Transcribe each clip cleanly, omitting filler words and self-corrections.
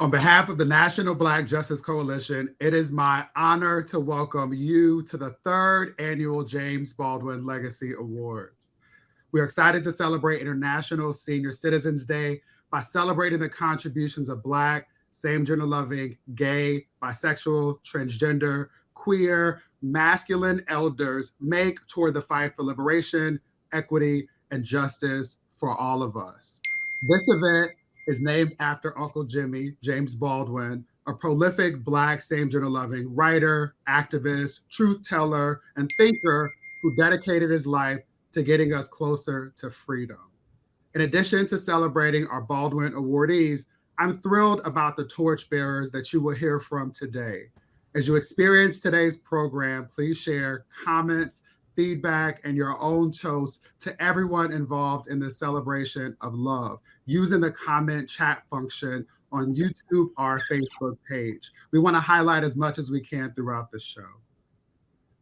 On behalf of the National Black Justice Coalition, it is my honor to welcome you to the third annual James Baldwin Legacy Awards. We are excited to celebrate International Senior Citizens Day by celebrating the contributions of Black, same-gender loving, gay, bisexual, transgender, queer, masculine elders make toward the fight for liberation, equity, and justice for all of us. This event is named after Uncle Jimmy, James Baldwin, a prolific Black same-gender loving writer, activist, truth teller, and thinker who dedicated his life to getting us closer to freedom. In addition to celebrating our Baldwin awardees, I'm thrilled about the torchbearers that you will hear from today. As you experience today's program, please share comments, feedback, and your own toast to everyone involved in this celebration of love using the comment chat function on YouTube or our Facebook page. We want to highlight as much as we can throughout the show.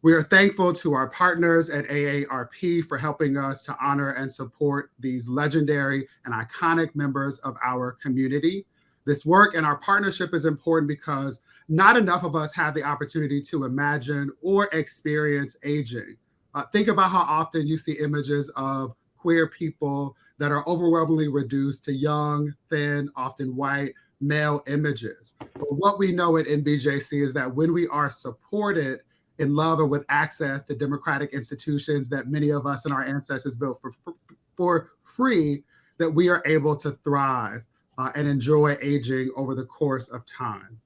We are thankful to our partners at AARP for helping us to honor and support these legendary and iconic members of our community. This work and our partnership is important because not enough of us have the opportunity to imagine or experience aging. Think about how often you see images of queer people that are overwhelmingly reduced to young, thin, often white, male images. But what we know at NBJC is that when we are supported in love and with access to democratic institutions that many of us and our ancestors built for free, that we are able to thrive and enjoy aging over the course of time.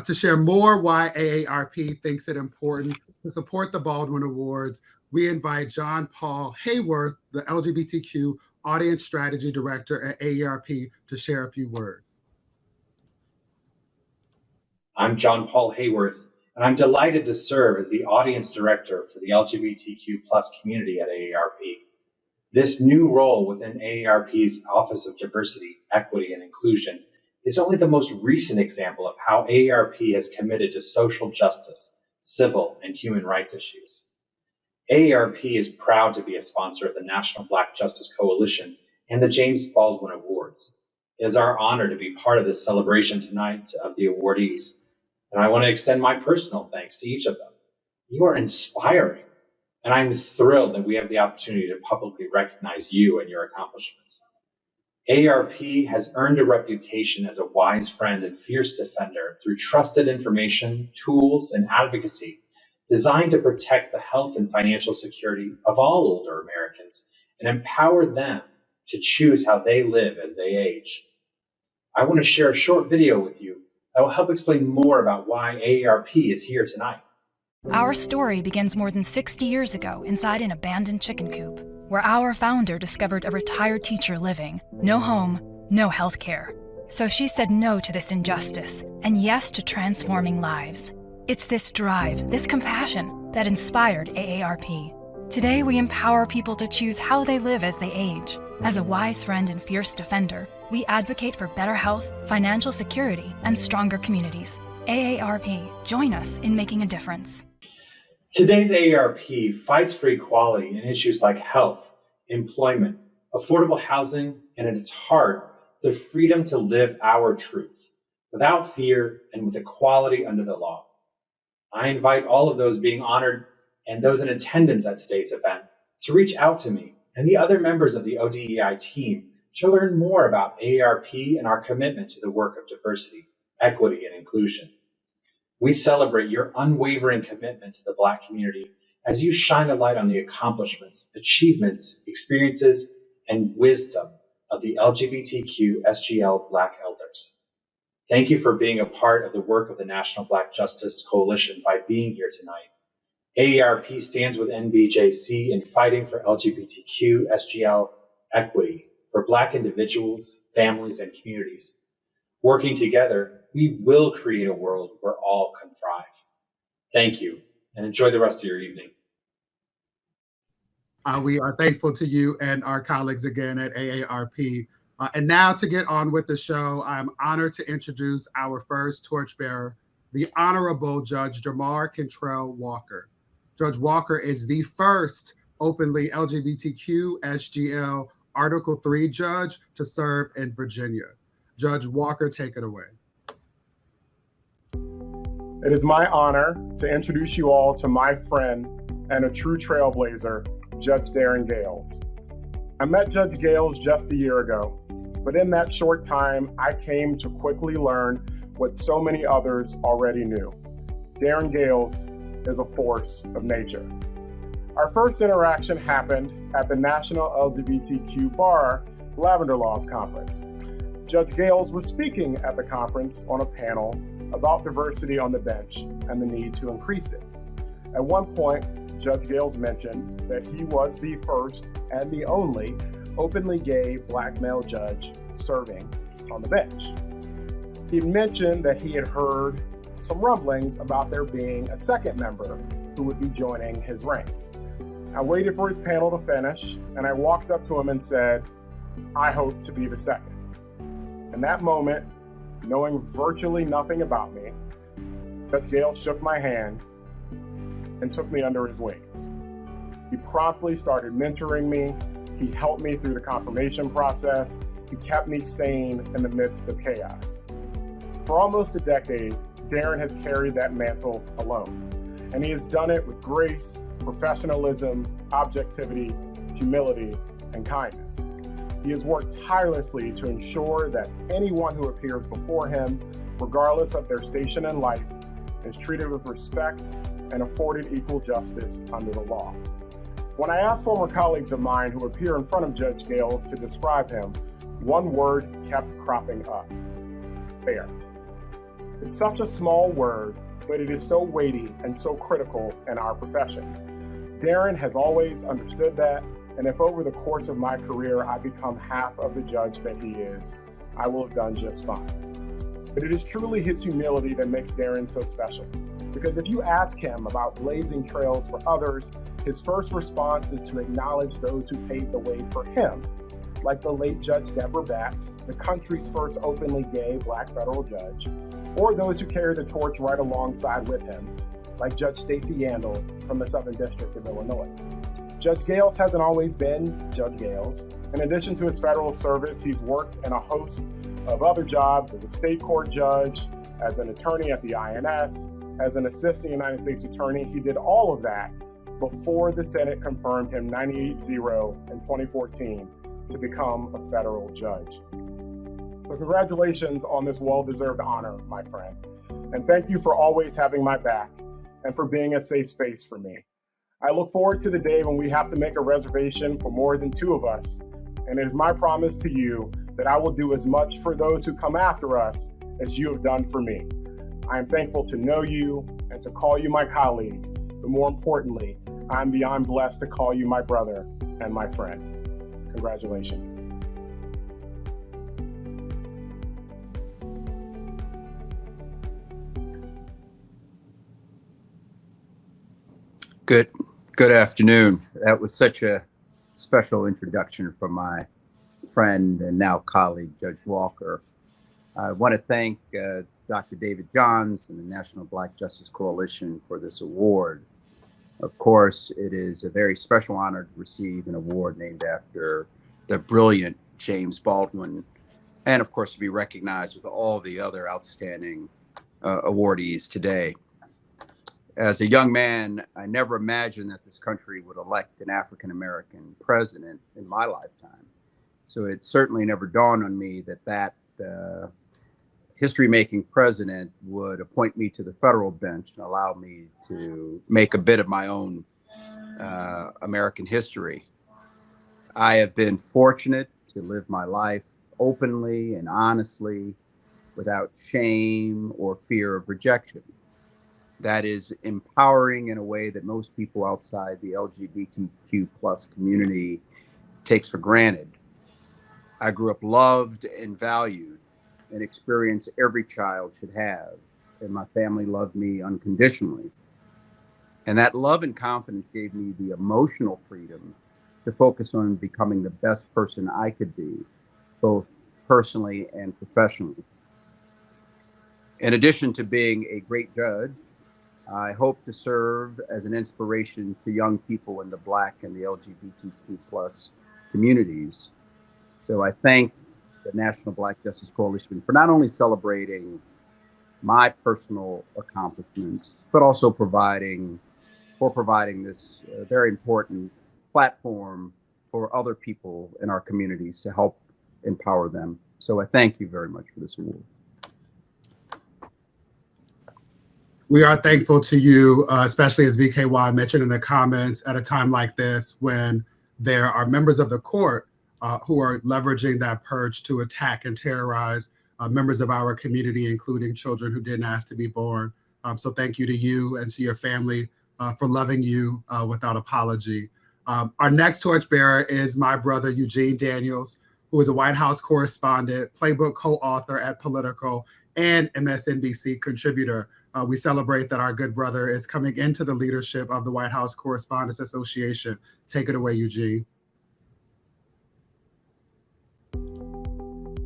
To share more why AARP thinks it important to support the Baldwin Awards, we invite John Paul Hayworth, the LGBTQ Audience Strategy Director at AARP, to share a few words. I'm John Paul Hayworth, and I'm delighted to serve as the Audience Director for the LGBTQ plus community at AARP. This new role within AARP's Office of Diversity, Equity, and Inclusion is only the most recent example of how AARP has committed to social justice, civil, and human rights issues. AARP is proud to be a sponsor of the National Black Justice Coalition and the James Baldwin Awards. It is our honor to be part of this celebration tonight of the awardees, and I want to extend my personal thanks to each of them. You are inspiring, and I'm thrilled that we have the opportunity to publicly recognize you and your accomplishments. AARP has earned a reputation as a wise friend and fierce defender through trusted information, tools, and advocacy designed to protect the health and financial security of all older Americans and empower them to choose how they live as they age. I want to share a short video with you that will help explain more about why AARP is here tonight. Our story begins more than 60 years ago inside an abandoned chicken coop, where our founder discovered a retired teacher living, no home, no health care. So she said no to this injustice and yes to transforming lives. It's this drive, this compassion, that inspired AARP. Today, we empower people to choose how they live as they age. As a wise friend and fierce defender, we advocate for better health, financial security, and stronger communities. AARP, join us in making a difference. Today's AARP fights for equality in issues like health, employment, affordable housing, and at its heart, the freedom to live our truth, without fear and with equality under the law. I invite all of those being honored and those in attendance at today's event to reach out to me and the other members of the ODEI team to learn more about AARP and our commitment to the work of diversity, equity, and inclusion. We celebrate your unwavering commitment to the Black community as you shine a light on the accomplishments, achievements, experiences, and wisdom of the LGBTQ SGL Black elders. Thank you for being a part of the work of the National Black Justice Coalition by being here tonight. AARP stands with NBJC in fighting for LGBTQ SGL equity for Black individuals, families, and communities. Working together, we will create a world where all can thrive. Thank you, and enjoy the rest of your evening. We are thankful to you and our colleagues again at AARP. And now to get on with the show, I'm honored to introduce our first torchbearer, the Honorable Judge Jamar Cantrell Walker. Judge Walker is the first openly LGBTQ SGL Article III judge to serve in Virginia. Judge Walker, take it away. It is my honor to introduce you all to my friend and a true trailblazer, Judge Darrin Gayles. I met Judge Gayles just a year ago, but in that short time, I came to quickly learn what so many others already knew. Darrin Gayles is a force of nature. Our first interaction happened at the National LGBTQ Bar Lavender Laws Conference. Judge Gayles was speaking at the conference on a panel about diversity on the bench and the need to increase it. At one point, Judge Gayles mentioned that he was the first and the only openly gay Black male judge serving on the bench. He mentioned that he had heard some rumblings about there being a second member who would be joining his ranks. I waited for his panel to finish, and I walked up to him and said, "I hope to be the second." In that moment, knowing virtually nothing about me, Judge Gayles shook my hand and took me under his wings. He promptly started mentoring me. He helped me through the confirmation process. He kept me sane in the midst of chaos. For almost a decade, Darrin has carried that mantle alone, and he has done it with grace, professionalism, objectivity, humility, and kindness. He has worked tirelessly to ensure that anyone who appears before him, regardless of their station in life, is treated with respect and afforded equal justice under the law. When I asked former colleagues of mine who appear in front of Judge Gayles to describe him, one word kept cropping up: fair. It's such a small word, but it is so weighty and so critical in our profession. Darrin has always understood that, and if over the course of my career I become half of the judge that he is, I will have done just fine. But it is truly his humility that makes Darrin so special. Because if you ask him about blazing trails for others, his first response is to acknowledge those who paved the way for him, like the late Judge Deborah Batts, the country's first openly gay Black federal judge, or those who carry the torch right alongside with him, like Judge Stacey Yandel from the Southern District of Illinois. Judge Gayles hasn't always been Judge Gayles. In addition to his federal service, he's worked in a host of other jobs as a state court judge, as an attorney at the INS, as an assistant United States attorney. He did all of that before the Senate confirmed him 98-0 in 2014 to become a federal judge. So congratulations on this well-deserved honor, my friend. And thank you for always having my back and for being a safe space for me. I look forward to the day when we have to make a reservation for more than two of us. And it is my promise to you that I will do as much for those who come after us as you have done for me. I am thankful to know you and to call you my colleague, but more importantly, I'm beyond blessed to call you my brother and my friend. Congratulations. Good afternoon. That was such a special introduction from my friend and now colleague, Judge Walker. I want to thank Dr. David Johns and the National Black Justice Coalition for this award. Of course, it is a very special honor to receive an award named after the brilliant James Baldwin, and of course to be recognized with all the other outstanding awardees today. As a young man, I never imagined that this country would elect an African-American president in my lifetime. So it certainly never dawned on me that history-making president would appoint me to the federal bench and allow me to make a bit of my own American history. I have been fortunate to live my life openly and honestly, without shame or fear of rejection. That is empowering in a way that most people outside the LGBTQ plus community takes for granted. I grew up loved and valued, an experience every child should have, and my family loved me unconditionally. And that love and confidence gave me the emotional freedom to focus on becoming the best person I could be, both personally and professionally. In addition to being a great judge, I hope to serve as an inspiration to young people in the Black and the LGBTQ plus communities. So I thank the National Black Justice Coalition for not only celebrating my personal accomplishments, but also providing this very important platform for other people in our communities to help empower them. So I thank you very much for this award. We are thankful to you, especially as VKY mentioned in the comments, at a time like this when there are members of the court who are leveraging that purge to attack and terrorize members of our community, including children who didn't ask to be born. So thank you to you and to your family for loving you without apology. Our next torchbearer is my brother, Eugene Daniels, who is a White House correspondent, Playbook co-author at Politico, and MSNBC contributor. We celebrate that our good brother is coming into the leadership of the White House Correspondents Association. Take it away, Eugene.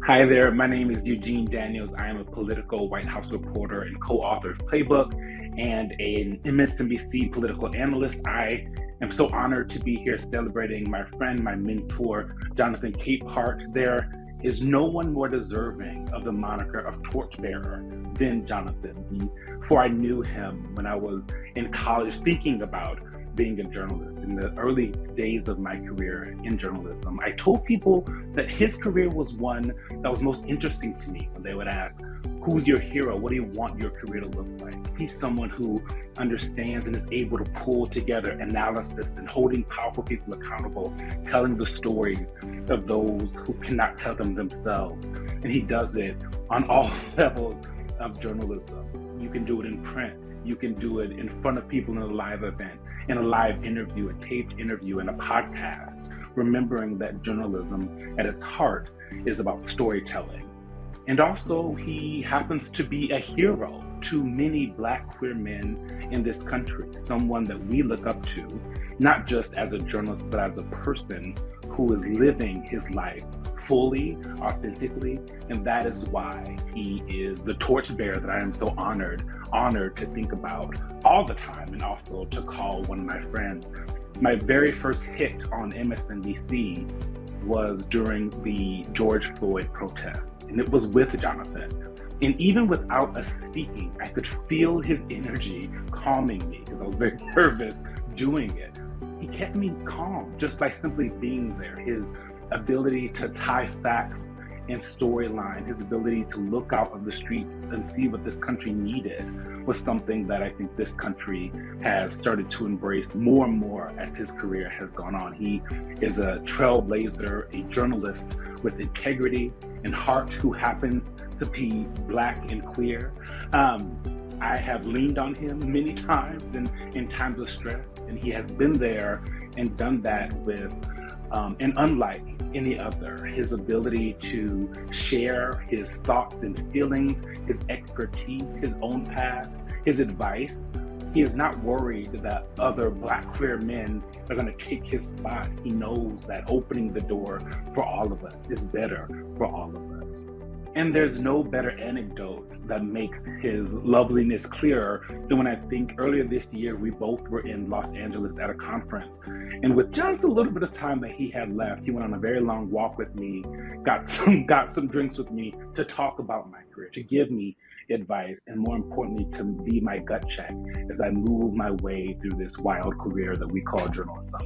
Hi there, my name is Eugene Daniels. I am a Politico White House reporter and co-author of Playbook and an MSNBC political analyst. I am so honored to be here celebrating my friend, my mentor, Jonathan Capeheart. There is no one more deserving of the moniker of torchbearer than Jonathan. Before I knew him, when I was in college thinking about being a journalist, in the early days of my career in journalism, I told people that his career was one that was most interesting to me when they would ask, who's your hero? What do you want your career to look like? He's someone who understands and is able to pull together analysis and holding powerful people accountable, telling the stories of those who cannot tell them themselves. And he does it on all levels of journalism. You can do it in print. You can do it in front of people in a live event, in a live interview, a taped interview, and a podcast, remembering that journalism at its heart is about storytelling. And also, he happens to be a hero to many Black queer men in this country, someone that we look up to, not just as a journalist, but as a person who is living his life fully, authentically, and that is why he is the torchbearer that I am so honored to think about all the time, and also to call one of my friends. My very first hit on MSNBC was during the George Floyd protests, and it was with Jonathan. And even without us speaking, I could feel his energy calming me because I was very nervous doing it. He kept me calm just by simply being there. His ability to tie facts and storyline, his ability to look out of the streets and see what this country needed was something that I think this country has started to embrace more and more as his career has gone on. He is a trailblazer, a journalist with integrity and heart who happens to be Black and queer. I have leaned on him many times in times of stress, and he has been there and done that with and unlike any other, his ability to share his thoughts and feelings, his expertise, his own past, his advice. He is not worried that other Black queer men are going to take his spot. He knows that opening the door for all of us is better for all of us. And there's no better anecdote that makes his loveliness clearer than when I think earlier this year, we both were in Los Angeles at a conference. And with just a little bit of time that he had left, he went on a very long walk with me, got some drinks with me to talk about my career, to give me advice, and more importantly, to be my gut check as I move my way through this wild career that we call journalism.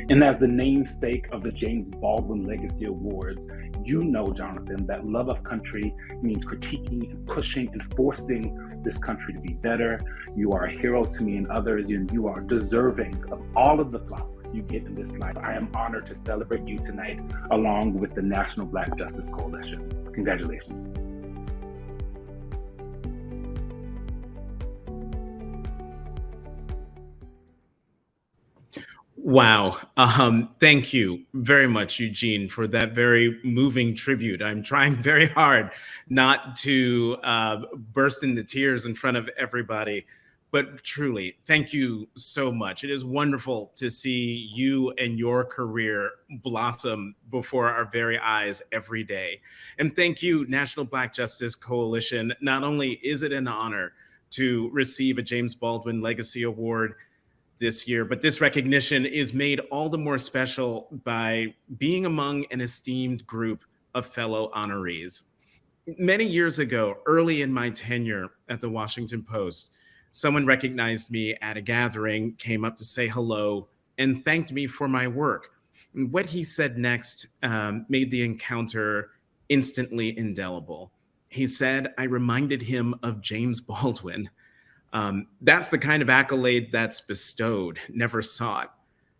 And as the namesake of the James Baldwin Legacy Awards, you know, Jonathan, that love of country means critiquing and pushing and forcing this country to be better. You are a hero to me and others, and you are deserving of all of the flowers you get in this life. I am honored to celebrate you tonight along with the National Black Justice Coalition. Congratulations. Wow. Thank you very much, Eugene, for that very moving tribute. I'm trying very hard not to burst into tears in front of everybody, but truly, thank you so much. It is wonderful to see you and your career blossom before our very eyes every day. And thank you, National Black Justice Coalition. Not only is it an honor to receive a James Baldwin Legacy Award this year, but this recognition is made all the more special by being among an esteemed group of fellow honorees. Many years ago, early in my tenure at the Washington Post, someone recognized me at a gathering, came up to say hello, and thanked me for my work. And what he said next made the encounter instantly indelible. He said, I reminded him of James Baldwin. That's the kind of accolade that's bestowed, never sought,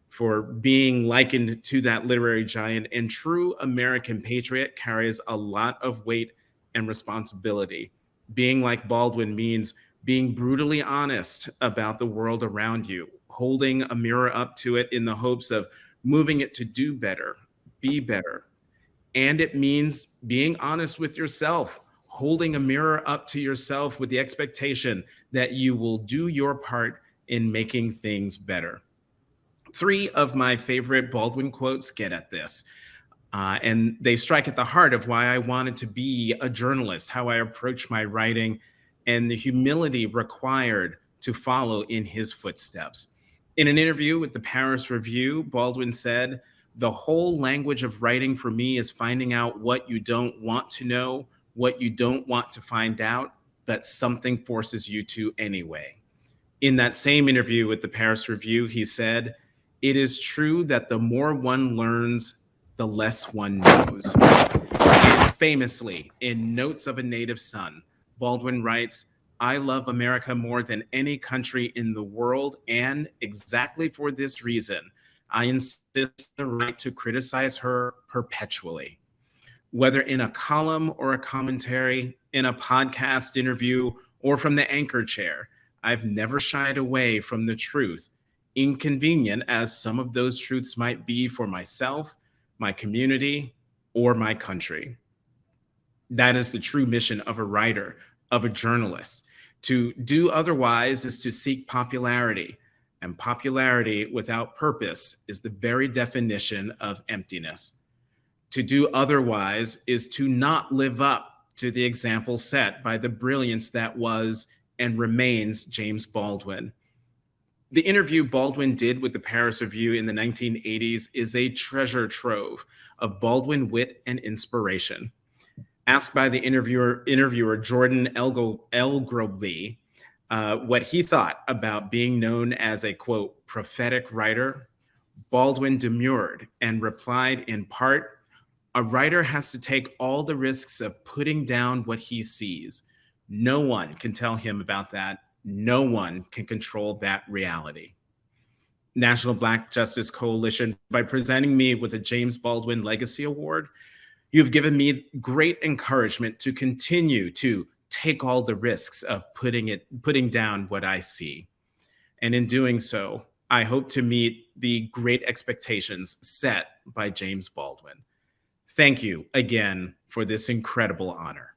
for being likened to that literary giant. And true American patriot carries a lot of weight and responsibility. Being like Baldwin means being brutally honest about the world around you, holding a mirror up to it in the hopes of moving it to do better, be better. And it means being honest with yourself, holding a mirror up to yourself with the expectation that you will do your part in making things better. 3 of my favorite Baldwin quotes get at this, and they strike at the heart of why I wanted to be a journalist, how I approach my writing, and the humility required to follow in his footsteps. In an interview with the Paris Review, Baldwin said, "The whole language of writing for me is finding out what you don't want to know, what you don't want to find out, but something forces you to anyway." In that same interview with the Paris Review, he said, "It is true that the more one learns, the less one knows." And famously, in Notes of a Native Son, Baldwin writes, "I love America more than any country in the world, and exactly for this reason, I insist on the right to criticize her perpetually." Whether in a column or a commentary, in a podcast interview, or from the anchor chair, I've never shied away from the truth, inconvenient as some of those truths might be for myself, my community, or my country. That is the true mission of a writer, of a journalist. To do otherwise is to seek popularity, and popularity without purpose is the very definition of emptiness. To do otherwise is to not live up to the example set by the brilliance that was and remains James Baldwin. The interview Baldwin did with the Paris Review in the 1980s is a treasure trove of Baldwin wit and inspiration. Asked by the interviewer Jordan Elgroby what he thought about being known as a, quote, prophetic writer, Baldwin demurred and replied in part, "A writer has to take all the risks of putting down what he sees. No one can tell him about that. No one can control that reality." National Black Justice Coalition, by presenting me with a James Baldwin Legacy Award, you've given me great encouragement to continue to take all the risks of putting down what I see. And in doing so, I hope to meet the great expectations set by James Baldwin. Thank you again for this incredible honor.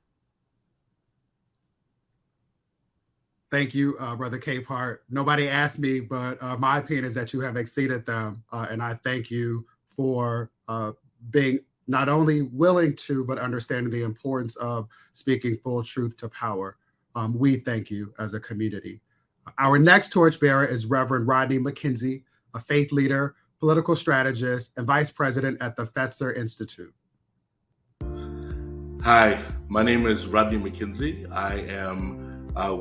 Thank you, Brother Capeheart. Nobody asked me, but my opinion is that you have exceeded them. And I thank you for being not only willing to, but understanding the importance of speaking full truth to power. We thank you as a community. Our next torchbearer is Reverend Rodney McKenzie, a faith leader, political strategist, and vice president at the Fetzer Institute. Hi, my name is Rodney McKenzie. I am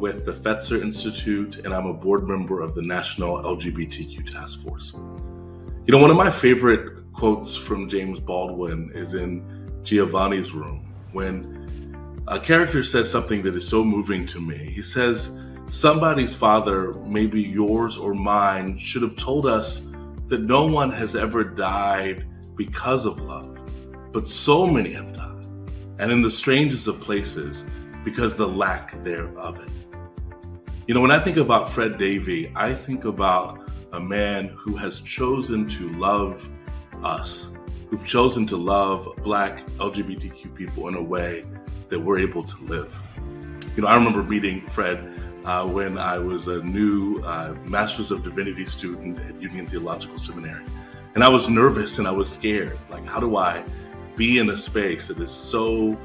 with the Fetzer Institute, and I'm a board member of the National LGBTQ Task Force. You know, one of my favorite quotes from James Baldwin is in Giovanni's Room, when a character says something that is so moving to me. He says, "Somebody's father, maybe yours or mine, should have told us that no one has ever died because of love, but so many have died, and in the strangest of places, because the lack thereof it." You know, when I think about Fred Davie, I think about a man who has chosen to love us, who've chosen to love Black LGBTQ people in a way that we're able to live. You know, I remember meeting Fred when I was a new Master's of Divinity student at Union Theological Seminary. And I was nervous and I was scared. Like, how do I be in a space that is so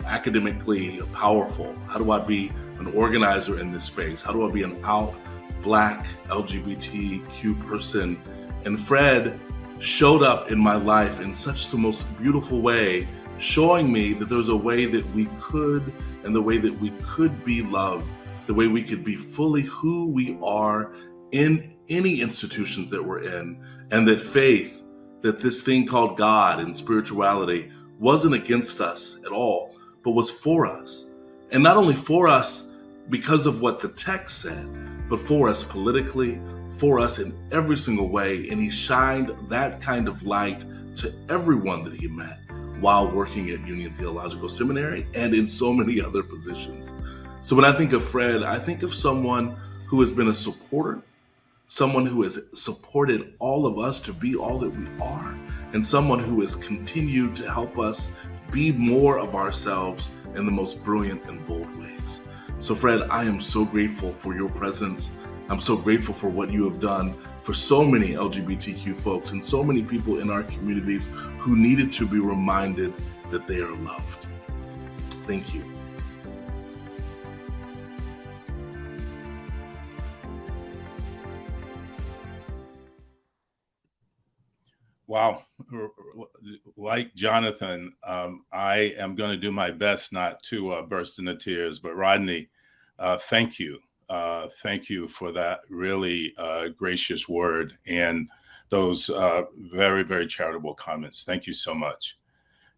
academically powerful? How do I be an organizer in this space? How do I be an out Black LGBTQ person? And Fred showed up in my life in such the most beautiful way, showing me that there was a way that we could, and the way that we could be loved, the way we could be fully who we are in any institutions that we're in, and that faith, that this thing called God and spirituality wasn't against us at all, but was for us. And not only for us because of what the text said, but for us politically, for us in every single way. And he shined that kind of light to everyone that he met while working at Union Theological Seminary and in so many other positions. So when I think of Fred, I think of someone who has been a supporter, someone who has supported all of us to be all that we are, and someone who has continued to help us be more of ourselves in the most brilliant and bold ways. So Fred, I am so grateful for your presence. I'm so grateful for what you have done for so many LGBTQ folks and so many people in our communities who needed to be reminded that they are loved. Thank you. Wow. Like Jonathan, I am going to do my best not to burst into tears. But Rodney, thank you. Thank you for that really gracious word and those very, very charitable comments. Thank you so much.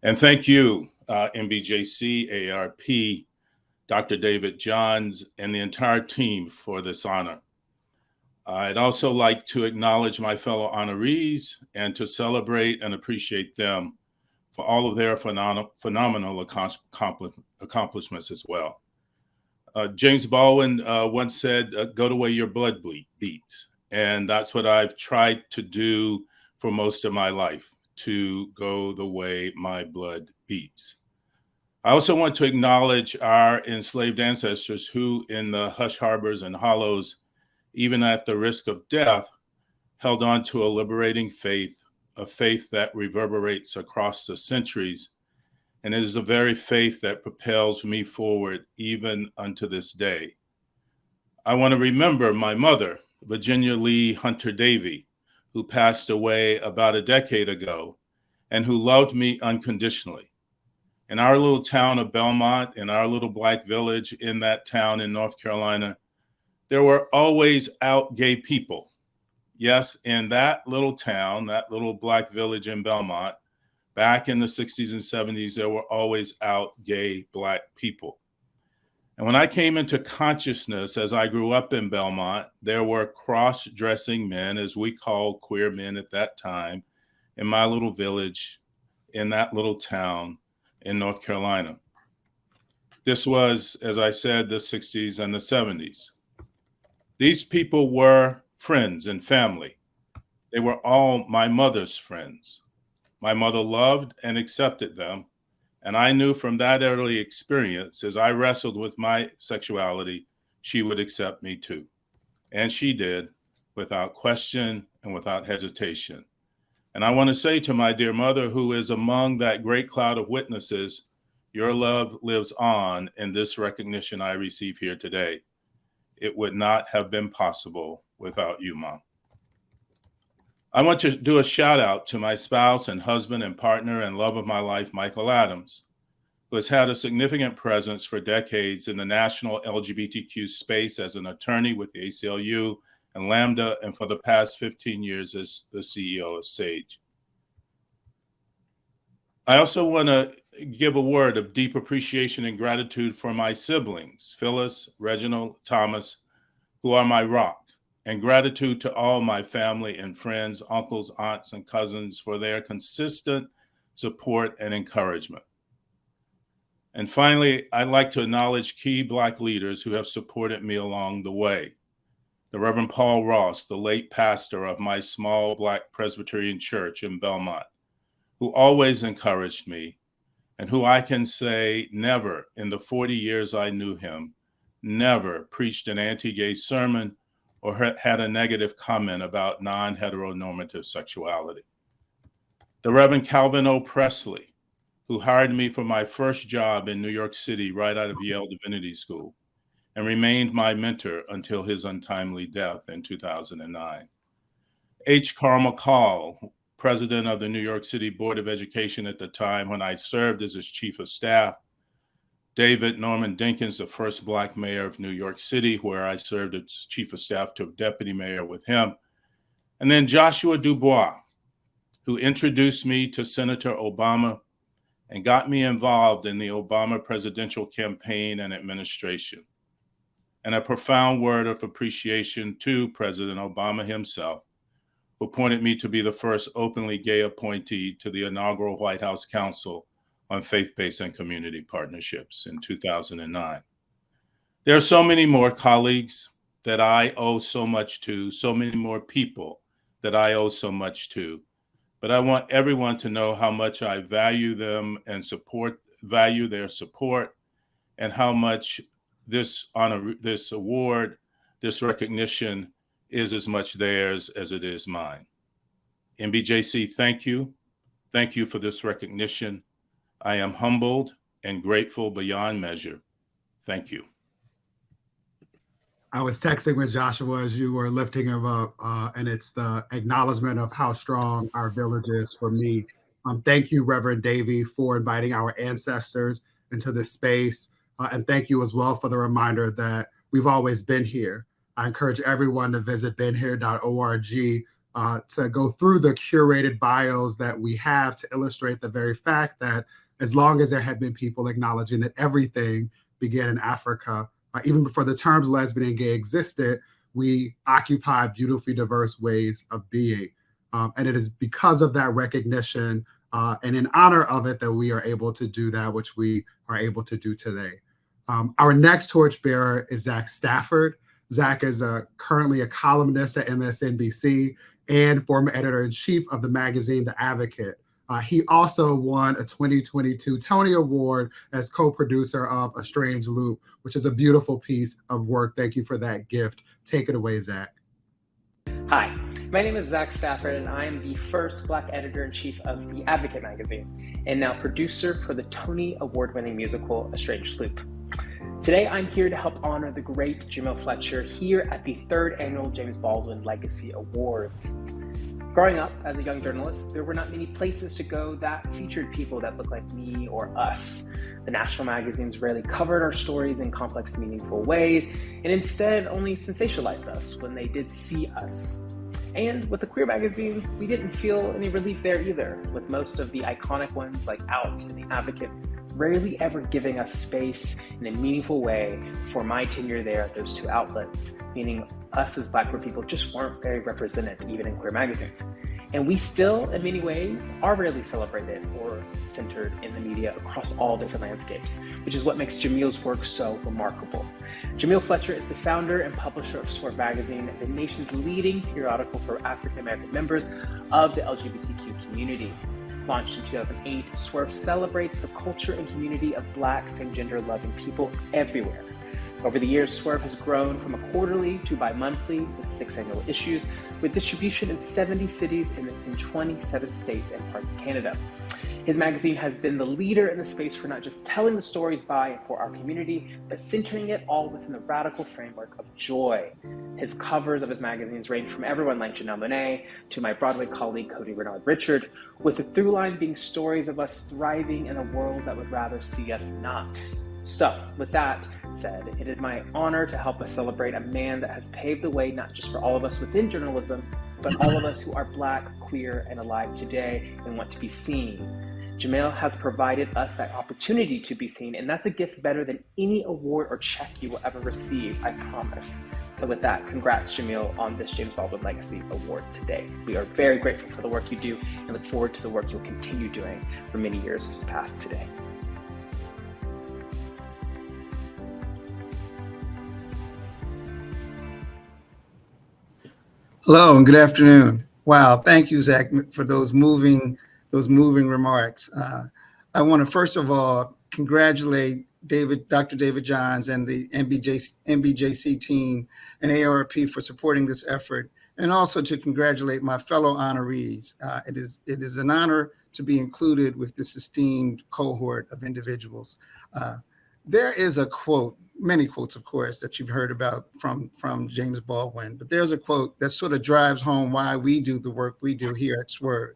And thank you, NBJC, AARP, Dr. David Johns, and the entire team for this honor. I'd also like to acknowledge my fellow honorees and to celebrate and appreciate them for all of their phenomenal accomplishments as well. James Baldwin once said, go the way your blood beats. And that's what I've tried to do for most of my life, to go the way my blood beats. I also want to acknowledge our enslaved ancestors who, in the hush harbors and hollows, even at the risk of death, held on to a liberating faith, a faith that reverberates across the centuries. And it is the very faith that propels me forward even unto this day. I want to remember my mother, Virginia Lee Hunter Davie, who passed away about a decade ago and who loved me unconditionally. In our little town of Belmont, in our little Black village in that town in North Carolina, there were always out gay people. Yes, in that little town, that little Black village in Belmont, back in the 60s and 70s, there were always out gay Black people. And when I came into consciousness as I grew up in Belmont, there were cross-dressing men, as we called queer men at that time, in my little village, in that little town in North Carolina. This was, as I said, the 60s and the 70s. These people were friends and family. They were all my mother's friends. My mother loved and accepted them. And I knew from that early experience, as I wrestled with my sexuality, she would accept me too. And she did, without question and without hesitation. And I want to say to my dear mother, who is among that great cloud of witnesses, your love lives on in this recognition I receive here today. It would not have been possible without you, Mom. I want to do a shout out to my spouse and husband and partner and love of my life, Michael Adams, who has had a significant presence for decades in the national LGBTQ space as an attorney with the ACLU and Lambda, and for the past 15 years as the CEO of SAGE. I also want to give a word of deep appreciation and gratitude for my siblings, Phyllis, Reginald, Thomas, who are my rock, and gratitude to all my family and friends, uncles, aunts, and cousins for their consistent support and encouragement. And finally, I'd like to acknowledge key Black leaders who have supported me along the way. The Reverend Paul Ross, the late pastor of my small Black Presbyterian church in Belmont, who always encouraged me, and who I can say never in the 40 years I knew him, never preached an anti-gay sermon or had a negative comment about non-heteronormative sexuality. The Reverend Calvin O. Presley, who hired me for my first job in New York City right out of Yale Divinity School and remained my mentor until his untimely death in 2009. H. Carl McCall, president of the New York City Board of Education at the time when I served as his chief of staff. David Norman Dinkins, the first Black mayor of New York City, where I served as chief of staff to deputy mayor with him. And then Joshua Dubois, who introduced me to Senator Obama and got me involved in the Obama presidential campaign and administration. And a profound word of appreciation to President Obama himself, who appointed me to be the first openly gay appointee to the inaugural White House Council on Faith-Based and Community Partnerships in 2009. There are so many more colleagues that I owe so much to, so many more people that I owe so much to, but I want everyone to know how much I value them and value their support, and how much this honor, this award, this recognition is as much theirs as it is mine. NBJC, thank you. Thank you for this recognition. I am humbled and grateful beyond measure. Thank you. I was texting with Joshua as you were lifting him up, and it's the acknowledgement of how strong our village is for me. Thank you, Reverend Davie, for inviting our ancestors into this space. And thank you as well for the reminder that we've always been here. I encourage everyone to visit beenhere.org to go through the curated bios that we have to illustrate the very fact that as long as there have been people acknowledging that everything began in Africa, even before the terms lesbian and gay existed, we occupy beautifully diverse ways of being. And it is because of that recognition and in honor of it that we are able to do that, which we are able to do today. Our next torchbearer is Zach Stafford. Zach is currently a columnist at MSNBC and former editor-in-chief of the magazine The Advocate. He also won a 2022 Tony Award as co-producer of A Strange Loop, which is a beautiful piece of work. Thank you for that gift. Take it away, Zach. Hi, my name is Zach Stafford, and I am the first Black editor-in-chief of The Advocate magazine, and now producer for the Tony Award-winning musical A Strange Loop. Today, I'm here to help honor the great Jamil Fletcher here at the 3rd Annual James Baldwin Legacy Awards. Growing up as a young journalist, there were not many places to go that featured people that looked like me or us. The national magazines rarely covered our stories in complex, meaningful ways, and instead only sensationalized us when they did see us. And with the queer magazines, we didn't feel any relief there either, with most of the iconic ones like Out and The Advocate rarely ever giving us space in a meaningful way for my tenure there at those two outlets, meaning us as Black queer people just weren't very represented even in queer magazines. And we still, in many ways, are rarely celebrated or centered in the media across all different landscapes, which is what makes Jamil's work so remarkable. Jamil Fletcher is the founder and publisher of Swerve Magazine, the nation's leading periodical for African American members of the LGBTQ community. Launched in 2008, Swerve celebrates the culture and community of Black, same-gender loving people everywhere. Over the years, Swerve has grown from a quarterly to bi-monthly with 6 annual issues, with distribution in 70 cities in 27 states and parts of Canada. His magazine has been the leader in the space for not just telling the stories by and for our community, but centering it all within the radical framework of joy. His covers of his magazines range from everyone like Janelle Monáe to my Broadway colleague Cody Bernard Richard, with the through line being stories of us thriving in a world that would rather see us not. So, with that said, it is my honor to help us celebrate a man that has paved the way not just for all of us within journalism, but all of us who are Black, queer, and alive today and want to be seen. Jamil has provided us that opportunity to be seen, and that's a gift better than any award or check you will ever receive, I promise. So with that, congrats, Jamil, on this James Baldwin Legacy Award today. We are very grateful for the work you do and look forward to the work you'll continue doing for many years past today. Hello and good afternoon. Wow, thank you, Zach, for those moving remarks. I want to first of all congratulate Dr. David Johns and the NBJC team and AARP for supporting this effort, and also to congratulate my fellow honorees. It is an honor to be included with this esteemed cohort of individuals. There is a quote many quotes, of course, that you've heard about from James Baldwin, but there's a quote that sort of drives home why we do the work we do here at Swerve.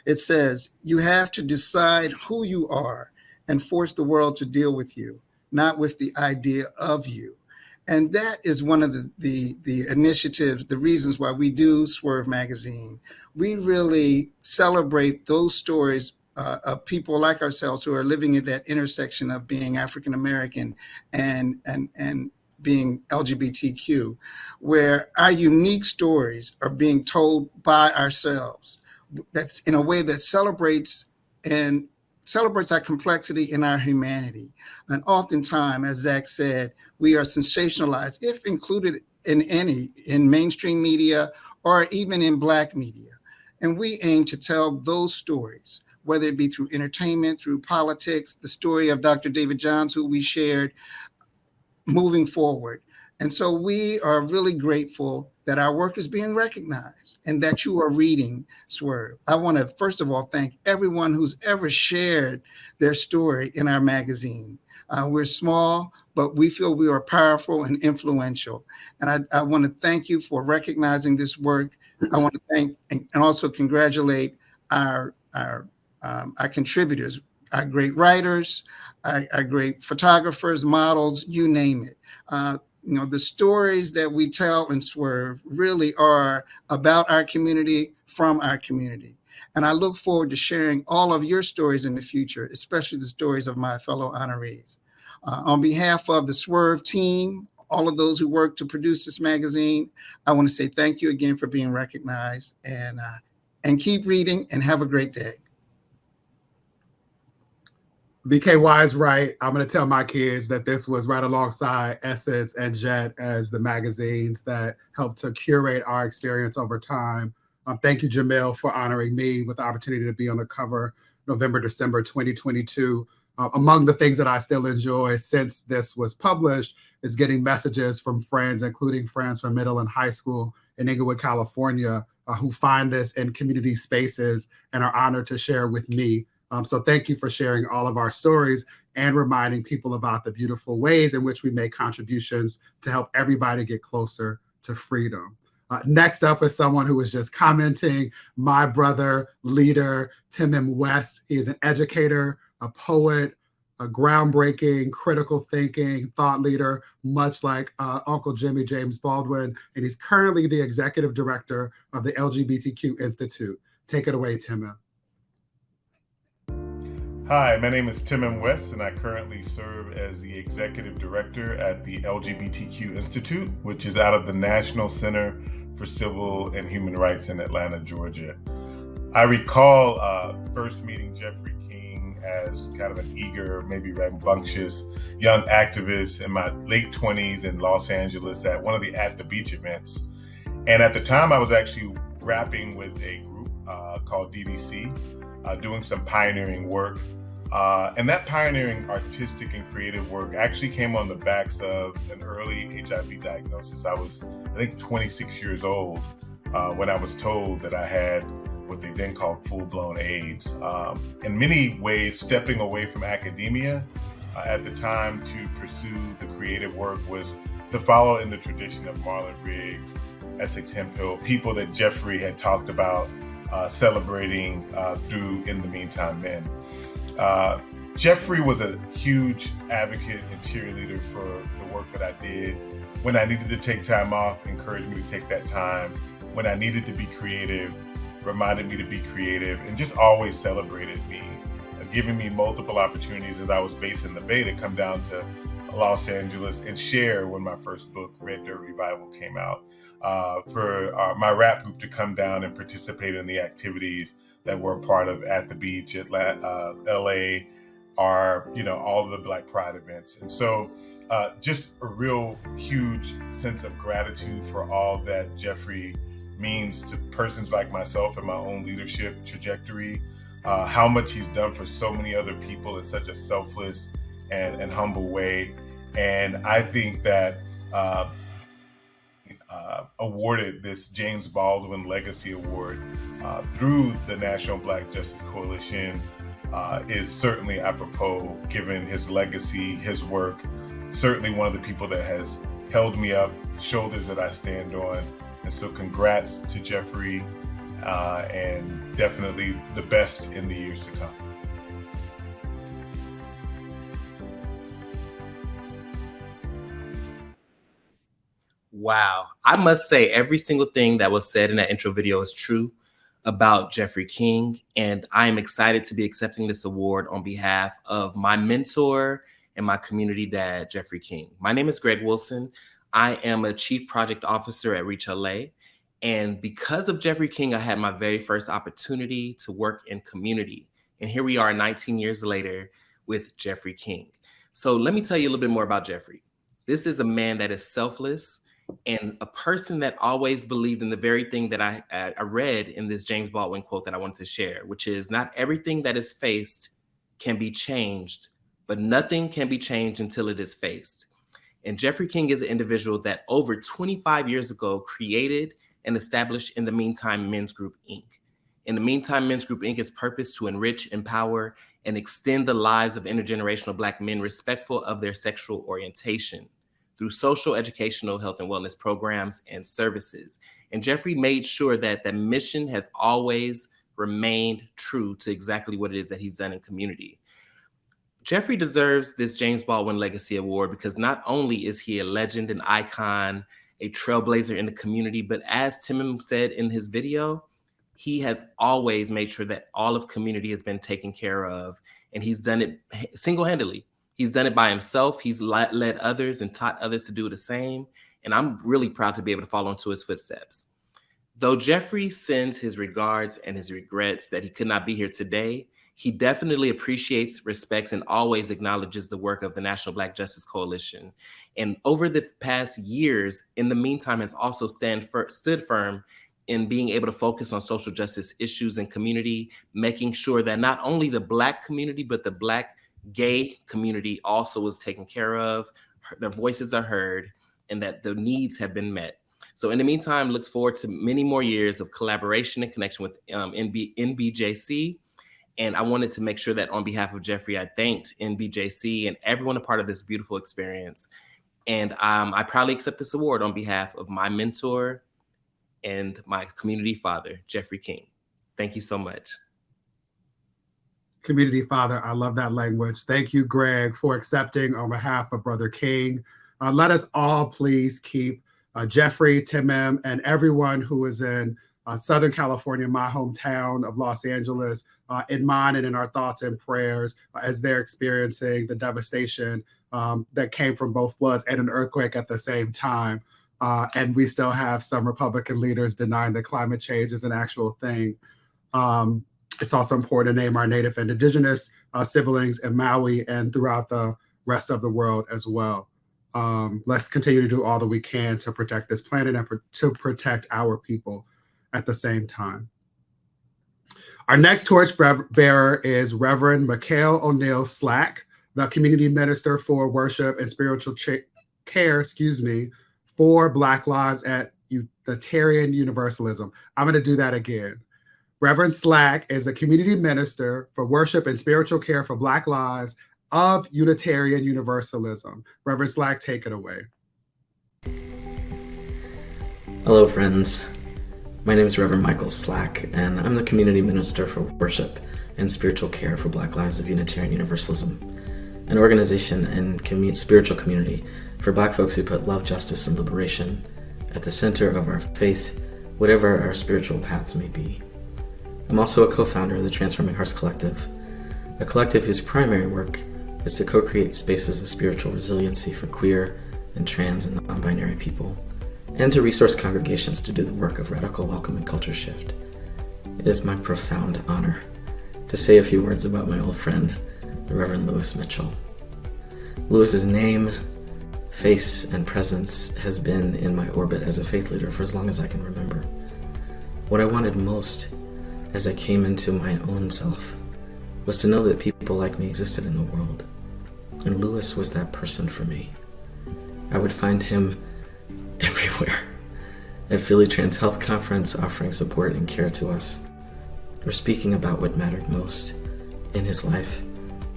It says, "You have to decide who you are and force the world to deal with you, not with the idea of you." And that is one of the initiatives, the reasons why we do Swerve Magazine. We really celebrate those stories of people like ourselves who are living at that intersection of being African American and being LGBTQ, where our unique stories are being told by ourselves. That's in a way that celebrates our complexity and our humanity. And oftentimes, as Zach said, we are sensationalized, if included in mainstream media or even in Black media. And we aim to tell those stories, whether it be through entertainment, through politics, the story of Dr. David Johns, who we shared, moving forward. And so we are really grateful that our work is being recognized and that you are reading Swerve. I want to, first of all, thank everyone who's ever shared their story in our magazine. We're small, but we feel we are powerful and influential. And I want to thank you for recognizing this work. I want to thank and also congratulate our contributors, our great writers, our great photographers, models, you name it. The stories that we tell in Swerve really are about our community, from our community. And I look forward to sharing all of your stories in the future, especially the stories of my fellow honorees. On behalf of the Swerve team, all of those who work to produce this magazine, I want to say thank you again for being recognized, and keep reading and have a great day. BKY is right. I'm going to tell my kids that this was right alongside Essence and Jet as the magazines that helped to curate our experience over time. Thank you, Jamil, for honoring me with the opportunity to be on the cover November, December 2022. Among the things that I still enjoy since this was published is getting messages from friends, including friends from middle and high school in Inglewood, California, who find this in community spaces and are honored to share with me. So thank you for sharing all of our stories and reminding people about the beautiful ways in which we make contributions to help everybody get closer to freedom. Next up is someone who was just commenting, my brother, leader, Tim M. West. He is an educator, a poet, a groundbreaking, critical thinking thought leader, much like Uncle Jimmy James Baldwin. And he's currently the executive director of the LGBTQ Institute. Take it away, Tim. Hi, my name is Tim M. West, and I currently serve as the executive director at the LGBTQ Institute, which is out of the National Center for Civil and Human Rights in Atlanta, Georgia. I recall first meeting Jeffrey King as kind of an eager, maybe rambunctious young activist in my late 20s in Los Angeles at one of the At the Beach events. And at the time, I was actually rapping with a group called DDC, doing some pioneering work. And that pioneering artistic and creative work actually came on the backs of an early HIV diagnosis. I was, I think, 26 years old when I was told that I had what they then called full-blown AIDS. In many ways, stepping away from academia at the time to pursue the creative work was to follow in the tradition of Marlon Riggs, Essex Hemphill, people that Jeffrey had talked about celebrating through In the Meantime Men. Jeffrey was a huge advocate and cheerleader for the work that I did. When I needed to take time off, encouraged me to take that time. When I needed to be creative, reminded me to be creative, and just always celebrated me, giving me multiple opportunities as I was based in the Bay to come down to Los Angeles and share when my first book, Red Dirt Revival, came out. For my rap group to come down and participate in the activities that were a part of At the Beach, Atlanta, LA, are, all of the Black Pride events. And so just a real huge sense of gratitude for all that Jeffrey means to persons like myself and my own leadership trajectory, how much he's done for so many other people in such a selfless and humble way. And I think that awarded this James Baldwin Legacy Award through the National Black Justice Coalition is certainly apropos, given his legacy, his work, certainly one of the people that has held me up, the shoulders that I stand on. And so congrats to Jeffrey, and definitely the best in the years to come. Wow. I must say every single thing that was said in that intro video is true about Jeffrey King. And I am excited to be accepting this award on behalf of my mentor and my community dad, Jeffrey King. My name is Greg Wilson. I am a Chief Project Officer at Reach LA. And because of Jeffrey King, I had my very first opportunity to work in community. And here we are 19 years later with Jeffrey King. So let me tell you a little bit more about Jeffrey. This is a man that is selfless and a person that always believed in the very thing that I read in this James Baldwin quote that I wanted to share, which is, not everything that is faced can be changed, but nothing can be changed until it is faced. And Jeffrey King is an individual that over 25 years ago created and established In the Meantime Men's Group, Inc. In the Meantime Men's Group, Inc. is purpose to enrich, empower, and extend the lives of intergenerational Black men respectful of their sexual orientation through social, educational, health, and wellness programs and services. And Jeffrey made sure that the mission has always remained true to exactly what it is that he's done in community. Jeffrey deserves this James Baldwin Legacy Award because not only is he a legend, an icon, a trailblazer in the community, but as Tim said in his video, he has always made sure that all of community has been taken care of, and he's done it single-handedly. He's done it by himself. He's led others and taught others to do the same. And I'm really proud to be able to follow into his footsteps. Though Jeffrey sends his regards and his regrets that he could not be here today, he definitely appreciates, respects, and always acknowledges the work of the National Black Justice Coalition. And over the past years, In the Meantime, has also stood firm in being able to focus on social justice issues and community, making sure that not only the Black community, but the Black gay community also is taken care of, their voices are heard, and that the needs have been met. So In the Meantime, looks forward to many more years of collaboration and connection with NBJC. And I wanted to make sure that on behalf of Jeffrey, I thanked NBJC and everyone a part of this beautiful experience. And I proudly accept this award on behalf of my mentor and my community father, Jeffrey King. Thank you so much. Community father, I love that language. Thank you, Greg, for accepting on behalf of Brother King. Let us all please keep Jeffrey, Tim M, and everyone who is in Southern California, my hometown of Los Angeles, in mind and in our thoughts and prayers as they're experiencing the devastation that came from both floods and an earthquake at the same time. And we still have some Republican leaders denying that climate change is an actual thing. It's also important to name our Native and Indigenous siblings in Maui and throughout the rest of the world as well. Let's continue to do all that we can to protect this planet and to protect our people at the same time. Our next torch bearer is Reverend Mikhail O'Neill Slack, the Community Minister for Worship and Spiritual Care, for Black Lives at Unitarian Universalism. I'm going to do that again. Reverend Slack is a Community Minister for Worship and Spiritual Care for Black Lives of Unitarian Universalism. Reverend Slack, take it away. Hello, friends. My name is Reverend Michael Slack, and I'm the Community Minister for Worship and Spiritual Care for Black Lives of Unitarian Universalism, an organization and spiritual community for Black folks who put love, justice, and liberation at the center of our faith, whatever our spiritual paths may be. I'm also a co-founder of the Transforming Hearts Collective, a collective whose primary work is to co-create spaces of spiritual resiliency for queer and trans and non-binary people, and to resource congregations to do the work of radical welcome and culture shift. It is my profound honor to say a few words about my old friend, the Reverend Lewis Mitchell. Lewis's name, face, and presence has been in my orbit as a faith leader for as long as I can remember. What I wanted most as I came into my own self was to know that people like me existed in the world. And Lewis was that person for me. I would find him everywhere. At Philly Trans Health Conference, offering support and care to us, or speaking about what mattered most in his life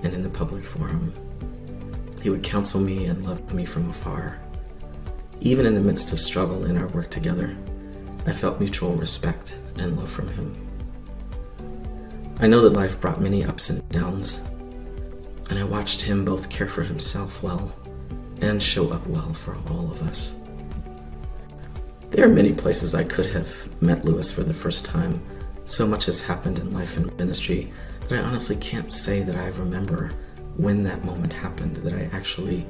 and in the public forum. He would counsel me and love me from afar. Even in the midst of struggle in our work together, I felt mutual respect and love from him. I know that life brought many ups and downs, and I watched him both care for himself well and show up well for all of us. There are many places I could have met Lewis for the first time. So much has happened in life and ministry that I honestly can't say that I remember when that moment happened, that I actually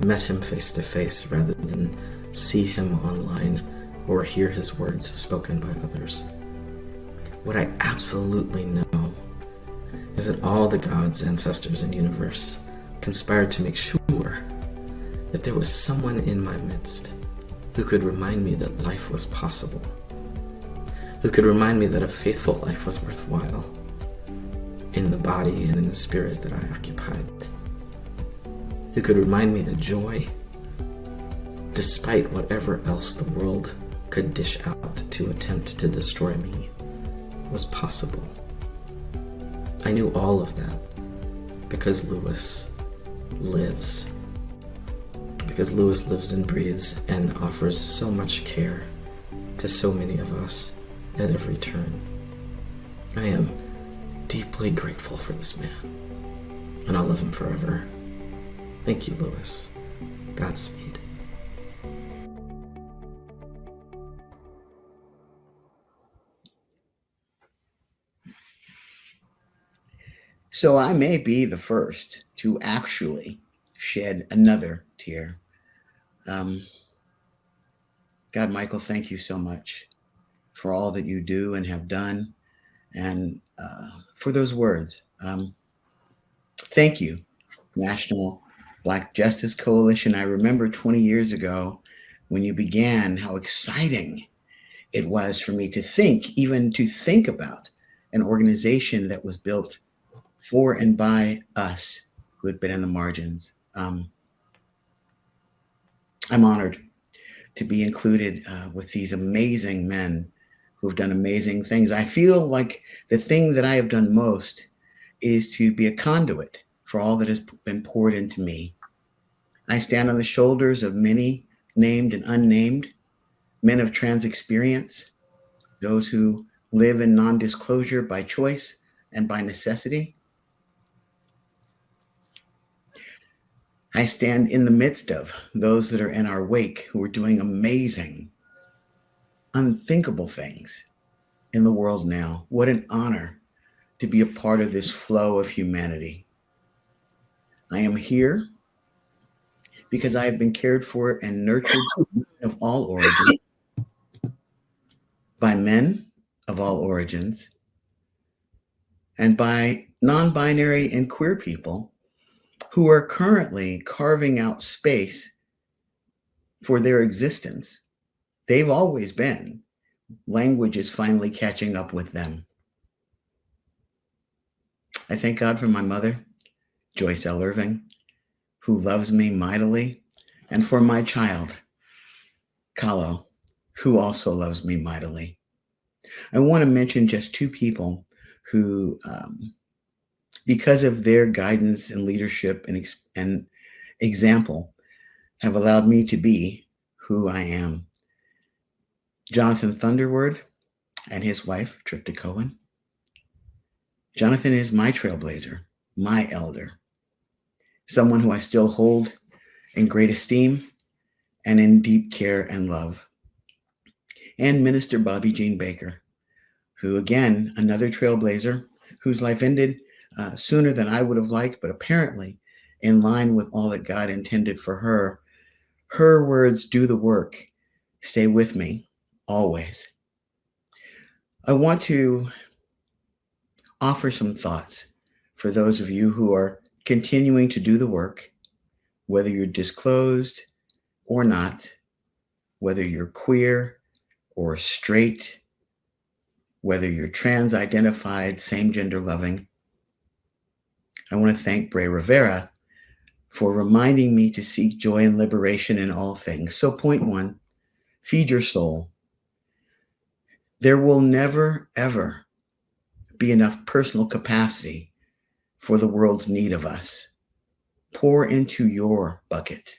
met him face to face rather than see him online or hear his words spoken by others. What I absolutely know is that all the gods, ancestors, and universe conspired to make sure that there was someone in my midst who could remind me that life was possible, who could remind me that a faithful life was worthwhile in the body and in the spirit that I occupied, who could remind me that joy, despite whatever else the world could dish out to attempt to destroy me, was possible. I knew all of that because Lewis lives. Because Lewis lives and breathes and offers so much care to so many of us at every turn. I am deeply grateful for this man, and I'll love him forever. Thank you, Lewis. Godspeed. So I may be the first to actually shed another tear. God, Michael, thank you so much for all that you do and have done, and for those words. Thank you, National Black Justice Coalition. I remember 20 years ago when you began, how exciting it was for me to think, even to think about an organization that was built for and by us who had been in the margins. I'm honored to be included with these amazing men who have done amazing things. I feel like the thing that I have done most is to be a conduit for all that has been poured into me. I stand on the shoulders of many named and unnamed men of trans experience, those who live in non-disclosure by choice and by necessity. I stand in the midst of those that are in our wake who are doing amazing, unthinkable things in the world now. What an honor to be a part of this flow of humanity. I am here because I have been cared for and nurtured of all origins, by men of all origins, and by non-binary and queer people who are currently carving out space for their existence. They've always been. Language is finally catching up with them. I thank God for my mother, Joyce L. Irving, who loves me mightily, and for my child, Kalo, who also loves me mightily. I want to mention just two people who, because of their guidance and leadership and example, have allowed me to be who I am. Jonathan Thunderword and his wife, Tripta Cohen. Jonathan is my trailblazer, my elder, someone who I still hold in great esteem and in deep care and love. And Minister Bobby Jean Baker, who, again, another trailblazer whose life ended sooner than I would have liked, but apparently in line with all that God intended for her. Her words, do the work, stay with me always. I want to offer some thoughts for those of you who are continuing to do the work, whether you're disclosed or not, whether you're queer or straight, whether you're trans-identified, same-gender loving. I want to thank Bray Rivera for reminding me to seek joy and liberation in all things. So point one, feed your soul. There will never, ever be enough personal capacity for the world's need of us. Pour into your bucket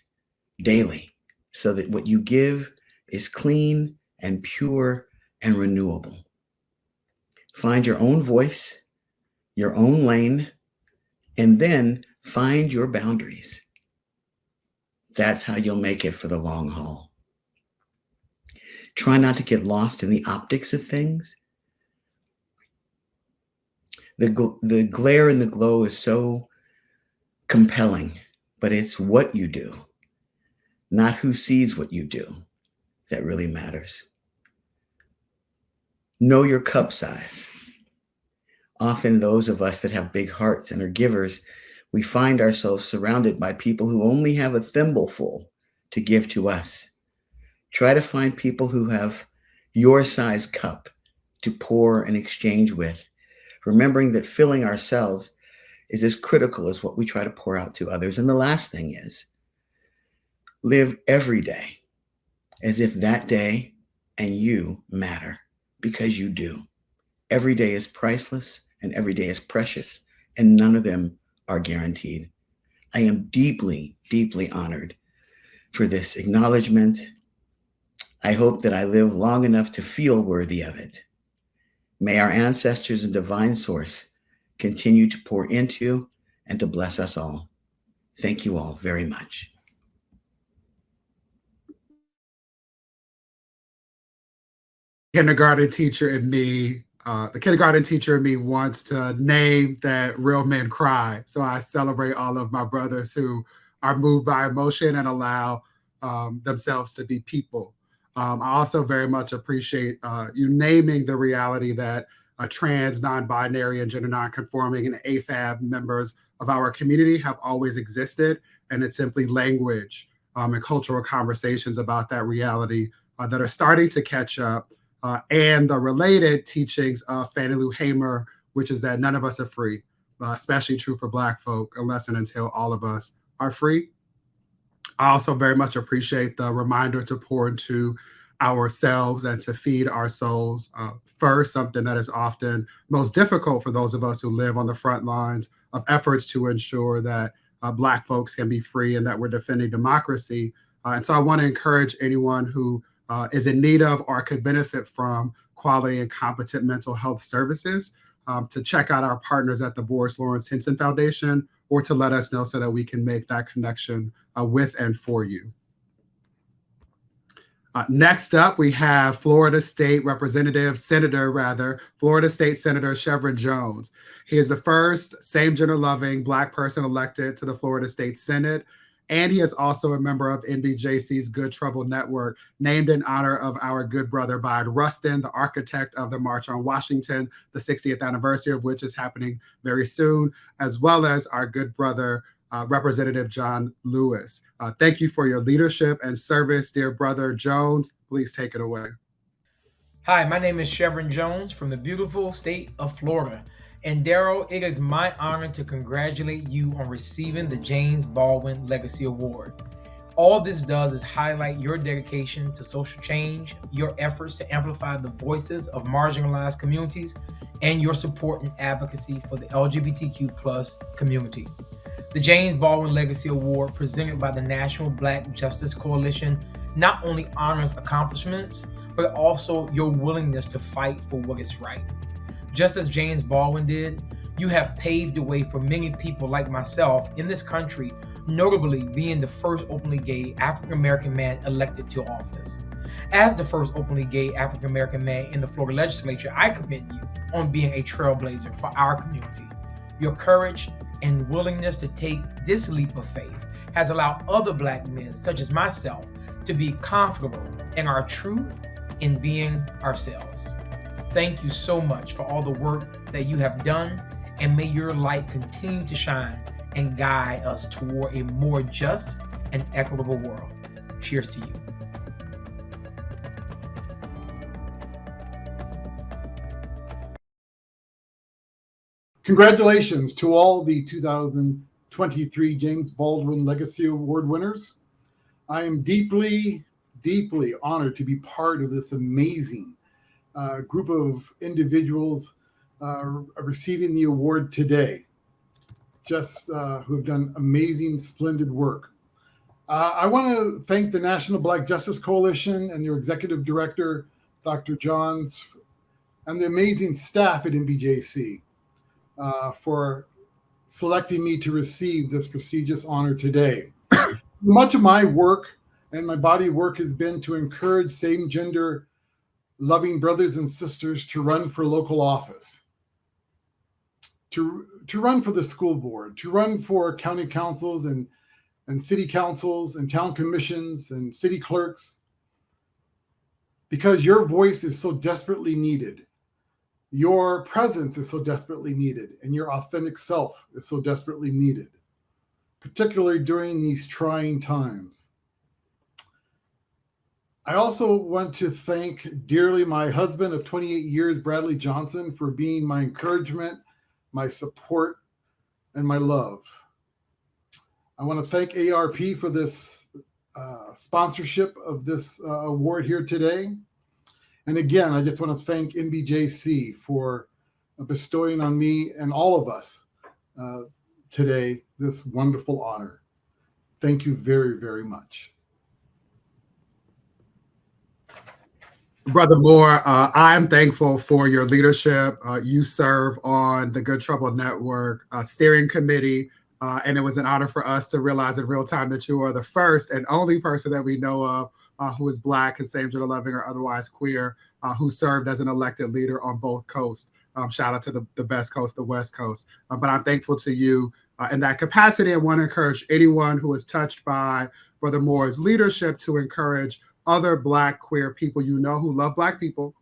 daily so that what you give is clean and pure and renewable. Find your own voice, your own lane, and then find your boundaries. That's how you'll make it for the long haul. Try not to get lost in the optics of things. The glare and the glow is so compelling, but it's what you do, not who sees what you do, that really matters. Know your cup size. Often those of us that have big hearts and are givers, we find ourselves surrounded by people who only have a thimbleful to give to us. Try to find people who have your size cup to pour and exchange with, remembering that filling ourselves is as critical as what we try to pour out to others. And the last thing is, live every day as if that day and you matter, because you do. Every day is priceless and every day is precious, and none of them are guaranteed. I am deeply, deeply honored for this acknowledgement. I hope that I live long enough to feel worthy of it. May our ancestors and divine source continue to pour into and to bless us all. Thank you all very much. Kindergarten teacher in me, the kindergarten teacher in me wants to name that real men cry. So I celebrate all of my brothers who are moved by emotion and allow themselves to be people. I also very much appreciate you naming the reality that trans, non-binary, and gender non-conforming and AFAB members of our community have always existed. And it's simply language and cultural conversations about that reality that are starting to catch up. And the related teachings of Fannie Lou Hamer, which is that none of us are free, especially true for Black folk, unless and until all of us are free. I also very much appreciate the reminder to pour into ourselves and to feed our souls first, something that is often most difficult for those of us who live on the front lines of efforts to ensure that Black folks can be free and that we're defending democracy. And so I want to encourage anyone who is in need of or could benefit from quality and competent mental health services to check out our partners at the Boris Lawrence Henson Foundation, or to let us know so that we can make that connection with and for you. Next up, we have Florida State Senator Chevron Jones. He is the first same-gender loving Black person elected to the Florida State Senate. And he is also a member of NBJC's Good Trouble Network, named in honor of our good brother, Bud Rustin, the architect of the March on Washington, the 60th anniversary of which is happening very soon, as well as our good brother, Representative John Lewis. Thank you for your leadership and service, dear brother Jones. Please take it away. Hi, my name is Chevron Jones from the beautiful state of Florida. And Daryl, it is my honor to congratulate you on receiving the James Baldwin Legacy Award. All this does is highlight your dedication to social change, your efforts to amplify the voices of marginalized communities, and your support and advocacy for the LGBTQ+ community. The James Baldwin Legacy Award, presented by the National Black Justice Coalition, not only honors accomplishments, but also your willingness to fight for what is right. Just as James Baldwin did, you have paved the way for many people like myself in this country, notably being the first openly gay African-American man elected to office. As the first openly gay African-American man in the Florida legislature, I commend you on being a trailblazer for our community. Your courage and willingness to take this leap of faith has allowed other Black men, such as myself, to be comfortable in our truth in being ourselves. Thank you so much for all the work that you have done, and may your light continue to shine and guide us toward a more just and equitable world. Cheers to you. Congratulations to all the 2023 James Baldwin Legacy Award winners. I am deeply, deeply honored to be part of this amazing group of individuals receiving the award today. just who have done amazing, splendid work. I want to thank the National Black Justice Coalition and their executive director, Dr. Johns, and the amazing staff at NBJC for selecting me to receive this prestigious honor today. Much of my work and my body of work has been to encourage same-gender loving brothers and sisters to run for local office, to run for the school board, to run for county councils and city councils and town commissions and city clerks, because your voice is so desperately needed. Your presence is so desperately needed, and your authentic self is so desperately needed, particularly during these trying times. I also want to thank dearly my husband of 28 years, Bradley Johnson, for being my encouragement, my support, and my love. I want to thank ARP for this sponsorship of this award here today. And again, I just want to thank NBJC for bestowing on me and all of us today this wonderful honor. Thank you very, very much. Brother Moore, I'm thankful for your leadership. You serve on the Good Trouble Network steering committee, and it was an honor for us to realize in real time that you are the first and only person that we know of who is Black and same-gender loving or otherwise queer, who served as an elected leader on both coasts. Shout out to the best coast, the West Coast. But I'm thankful to you in that capacity, and want to encourage anyone who is touched by Brother Moore's leadership to encourage other Black queer people you know who love Black people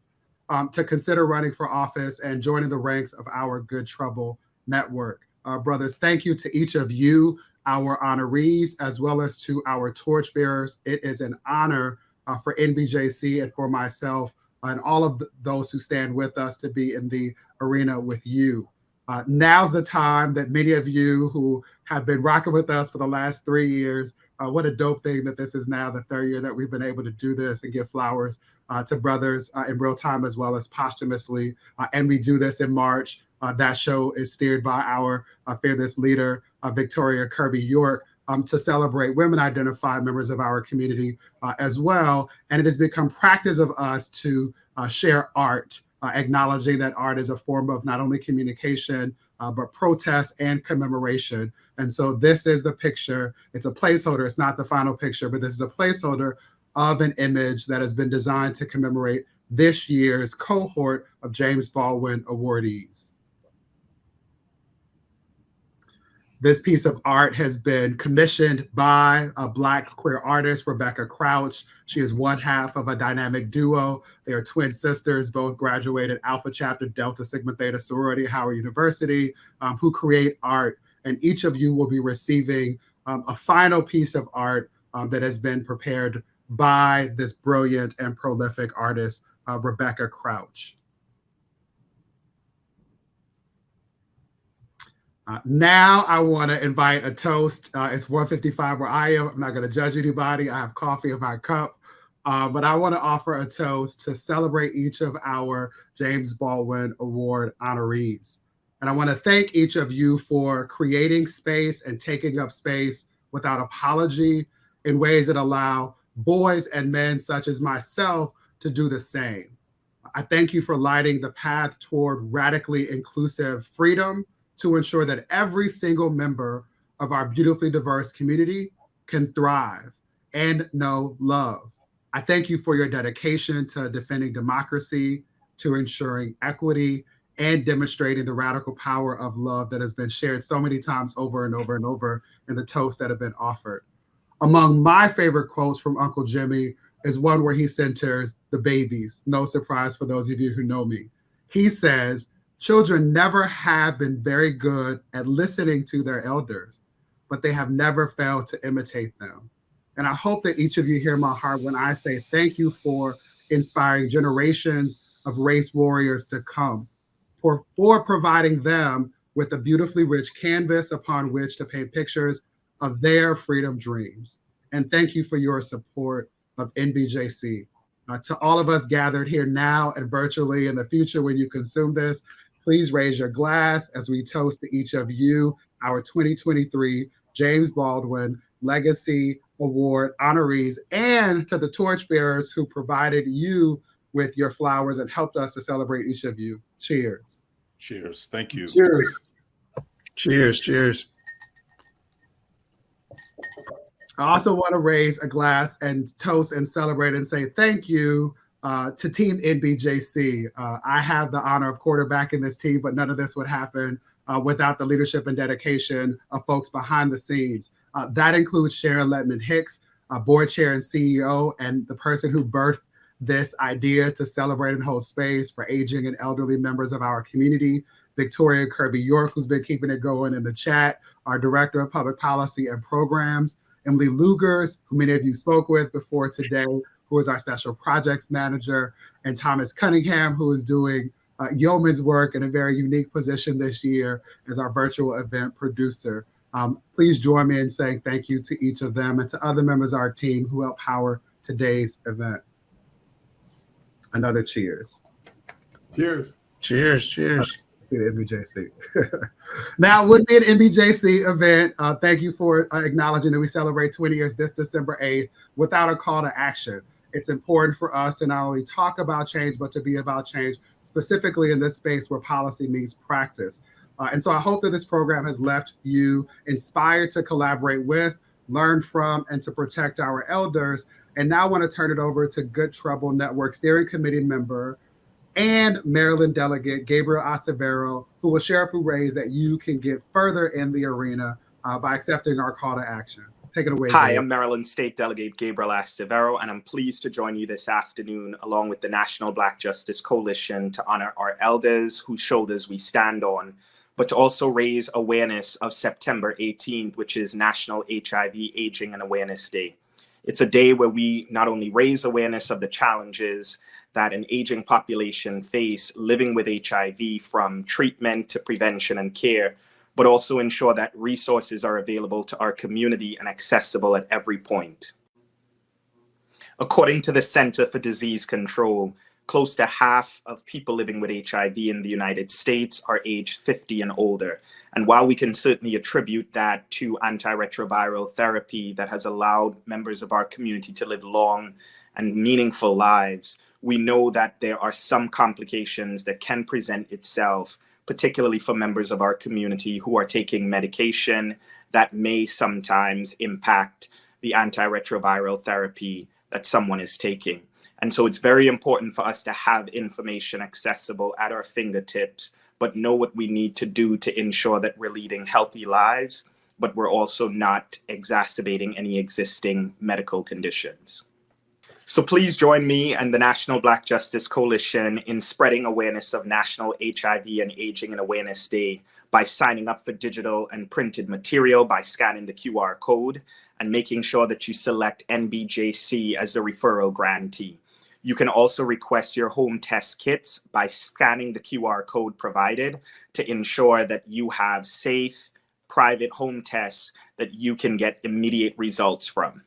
to consider running for office and joining the ranks of our Good Trouble Network. Brothers, thank you to each of you, our honorees, as well as to our torchbearers. It is an honor for NBJC and for myself and all of those who stand with us to be in the arena with you. Now's the time that many of you who have been rocking with us for the last 3 years, what a dope thing that this is now the third year that we've been able to do this and give flowers to brothers in real time as well as posthumously. And we do this in March. That show is steered by our fearless leader, Victoria Kirby York, to celebrate women-identified members of our community as well. And it has become practice of us to share art, acknowledging that art is a form of not only communication, but protest and commemoration. And so this is the picture. It's a placeholder. It's not the final picture, but this is a placeholder of an image that has been designed to commemorate this year's cohort of James Baldwin awardees. This piece of art has been commissioned by a Black queer artist, Rebecca Crouch. She is one half of a dynamic duo. They are twin sisters, both graduated Alpha Chapter Delta Sigma Theta Sorority, Howard University, who create art. And each of you will be receiving a final piece of art that has been prepared by this brilliant and prolific artist, Rebecca Crouch. Now I want to invite a toast. It's 1:55 where I am. I'm not going to judge anybody. I have coffee in my cup. But I want to offer a toast to celebrate each of our James Baldwin Award honorees. And I want to thank each of you for creating space and taking up space without apology in ways that allow boys and men such as myself to do the same. I thank you for lighting the path toward radically inclusive freedom to ensure that every single member of our beautifully diverse community can thrive and know love. I thank you for your dedication to defending democracy, to ensuring equity, and demonstrating the radical power of love that has been shared so many times over and over and over in the toasts that have been offered. Among my favorite quotes from Uncle Jimmy is one where he centers the babies. No surprise for those of you who know me. He says, "Children never have been very good at listening to their elders, but they have never failed to imitate them." And I hope that each of you hear my heart when I say thank you for inspiring generations of race warriors to come, for providing them with a beautifully rich canvas upon which to paint pictures of their freedom dreams. And thank you for your support of NBJC. To all of us gathered here now and virtually in the future when you consume this, please raise your glass as we toast to each of you our 2023 James Baldwin Legacy Award honorees, and to the torchbearers who provided you with your flowers and helped us to celebrate each of you. Cheers. Cheers. Thank you. Cheers. Cheers. Cheers. I also want to raise a glass and toast and celebrate and say thank you to Team NBJC. I have the honor of quarterbacking this team, but none of this would happen without the leadership and dedication of folks behind the scenes. That includes Sharon Letman Hicks, board chair and CEO, and the person who birthed this idea to celebrate and hold space for aging and elderly members of our community. Victoria Kirby York, who's been keeping it going in the chat, our Director of Public Policy and Programs. Emily Lugers, who many of you spoke with before today, who is our Special Projects Manager, and Thomas Cunningham, who is doing yeoman's work in a very unique position this year as our virtual event producer. Please join me in saying thank you to each of them and to other members of our team who helped power today's event. Another cheers. Cheers. Cheers. Cheers. To the NBJC. Now, it would be an NBJC event. Thank you for acknowledging that we celebrate 20 years this December 8th without a call to action. It's important for us to not only talk about change, but to be about change, specifically in this space where policy meets practice. And so I hope that this program has left you inspired to collaborate with, learn from, and to protect our elders. And now I want to turn it over to Good Trouble Network Steering Committee member and Maryland delegate Gabriel Acevedo, who will share a few ways that you can get further in the arena by accepting our call to action. Take it away. Hi, Gabe. I'm Maryland State Delegate Gabriel Acevedo, and I'm pleased to join you this afternoon along with the National Black Justice Coalition to honor our elders whose shoulders we stand on, but to also raise awareness of September 18th, which is National HIV Aging and Awareness Day. It's a day where we not only raise awareness of the challenges that an aging population face living with HIV, from treatment to prevention and care, but also ensure that resources are available to our community and accessible at every point. According to the Center for Disease Control, close to half of people living with HIV in the United States are aged 50 and older. And while we can certainly attribute that to antiretroviral therapy that has allowed members of our community to live long and meaningful lives, we know that there are some complications that can present itself, particularly for members of our community who are taking medication that may sometimes impact the antiretroviral therapy that someone is taking. And so it's very important for us to have information accessible at our fingertips, but know what we need to do to ensure that we're leading healthy lives, but we're also not exacerbating any existing medical conditions. So please join me and the National Black Justice Coalition in spreading awareness of National HIV and Aging and Awareness Day by signing up for digital and printed material by scanning the QR code and making sure that you select NBJC as the referral grantee. You can also request your home test kits by scanning the QR code provided to ensure that you have safe, private home tests that you can get immediate results from.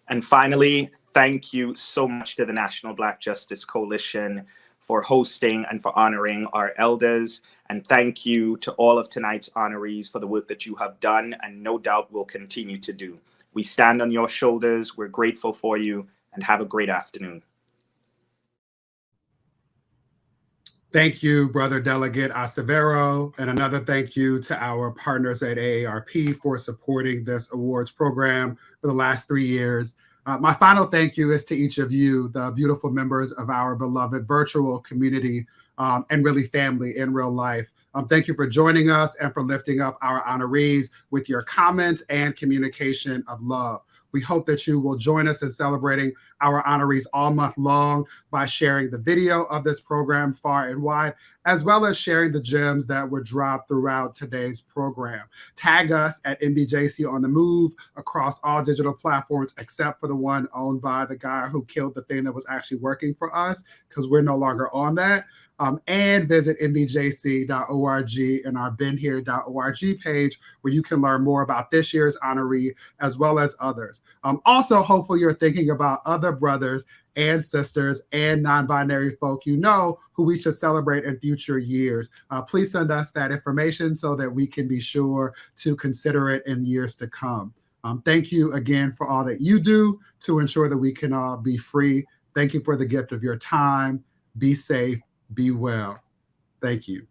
And finally, thank you so much to the National Black Justice Coalition for hosting and for honoring our elders. And thank you to all of tonight's honorees for the work that you have done and no doubt will continue to do. We stand on your shoulders. We're grateful for you, and have a great afternoon. Thank you, Brother Delegate Acevedo, and another thank you to our partners at AARP for supporting this awards program for the last 3 years. My final thank you is to each of you, the beautiful members of our beloved virtual community and really family in real life. Thank you for joining us and for lifting up our honorees with your comments and communication of love. We hope that you will join us in celebrating our honorees all month long by sharing the video of this program far and wide, as well as sharing the gems that were dropped throughout today's program. Tag us at NBJC on the Move across all digital platforms, except for the one owned by the guy who killed the thing that was actually working for us, because we're no longer on that. and visit nbjc.org and our beenhere.org page, where you can learn more about this year's honoree as well as others. Also, hopefully you're thinking about other brothers and sisters and non-binary folk you know who we should celebrate in future years. Please send us that information so that we can be sure to consider it in years to come. Thank you again for all that you do to ensure that we can all be free. Thank you for the gift of your time. Be safe, be well. Thank you.